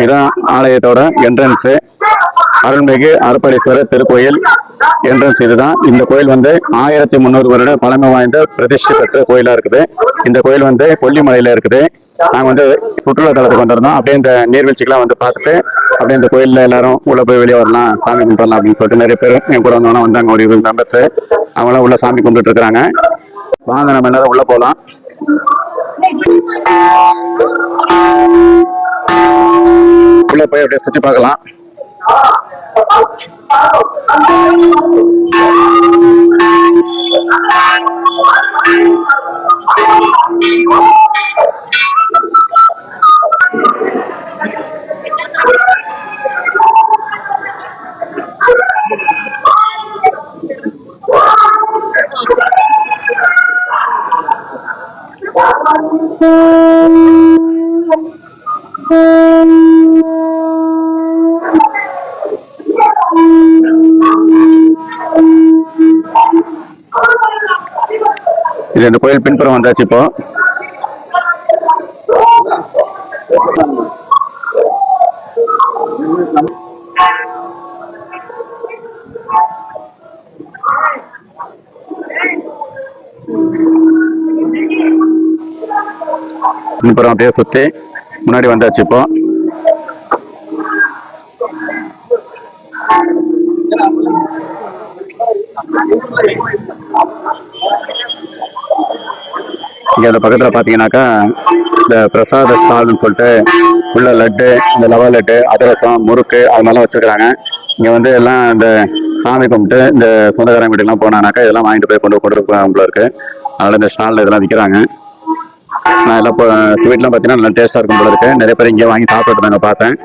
இதுதான் ஆலயத்தோட என்ட்ரன்ஸு. அருள்மிகு அருப்பளீஸ்வரர் திருக்கோயில் என்ட்ரன்ஸ் இதுதான். இந்த கோயில் வந்து 1300 வருட பழமை வாய்ந்த பிரதிஷ்டை பெற்ற கோயிலா இருக்குது. இந்த கோயில் வந்து கொல்லிமலையில இருக்குது. நாங்க வந்து சுற்றுலா தலத்துக்கு வந்திருந்தோம். அப்படியே இந்த நீர்வீழ்ச்சிக்கெல்லாம் வந்து பார்த்துட்டு அப்படியே இந்த கோயில்ல எல்லாரும் உள்ள போய் வெளியே வரலாம், சாமி கும்பிடலாம் அப்படின்னு சொல்லிட்டு நிறைய பேர் என் கூட வந்தவங்க வந்தாங்க. ஒரு 20 மெம்பர்ஸ் அவங்களாம் உள்ள சாமி கும்பிட்டு இருக்கிறாங்க. வாங்க நம்ம எல்லாரும் உள்ள போகலாம். உள்ள போய் அப்படியே சுற்றி பார்க்கலாம். இது இந்த கோயில் பின்புறம் வந்தாச்சு. இப்போ பின்புறம் அப்படியே சுத்தி முன்னாடி வந்தாச்சு. இப்போ இங்க அந்த பக்கத்துல பாத்தீங்கன்னாக்கா இந்த பிரசாத ஸ்டால்னு சொல்லிட்டு உள்ள லட்டு, இந்த லவா லட்டு, அதிரசம், முறுக்கு அது மாதிரிலாம் வச்சிருக்காங்க. இங்க வந்து எல்லாம் இந்த சாமி கும்பிட்டு இந்த சொந்தக்காரங்க வீட்டுக்கெல்லாம் போனானாக்கா இதெல்லாம் வாங்கிட்டு போய் கொண்டு போல இருக்கு. அதனால இந்த ஸ்டால்ல இதெல்லாம் விற்கிறாங்க. நான் எல்லாம் ஸ்வீட்லாம் பார்த்தீங்கன்னா நல்லா டேஸ்டா இருக்கும் போல இருக்கு. நிறைய பேர் இங்கே வாங்கி சாப்பிட்டு நாங்கள் பார்த்தேன்.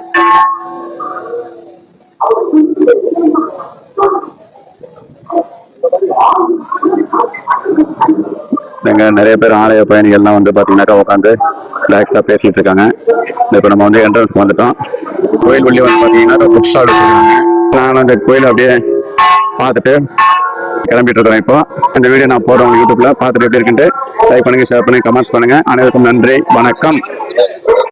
இங்க நிறைய பேர் ஆலய பயணிகள்லாம் வந்து பார்த்தீங்கன்னாக்கா உட்காந்து ரிலாக்ஸாக பேசிட்டு இருக்காங்க. இப்போ நம்ம வந்து என்ட்ரன்ஸ்க்கு வந்துட்டோம். கோயில் உள்ளே வந்து பார்த்தீங்கன்னா புக் ஸ்டால் வச்சுருக்காங்க. நான் அந்த கோயில் அப்படியே பார்த்துட்டு கிளம்பிட்டு இருக்கிறேன். இப்போ இந்த வீடியோ நான் போடுறேன் யூடியூப்ல பார்த்துட்டு எப்படி இருக்குன்ட்டு லைக் பண்ணுங்க, ஷேர் பண்ணுங்க, கமெண்ட்ஸ் பண்ணுங்க. அனைவருக்கும் நன்றி, வணக்கம்.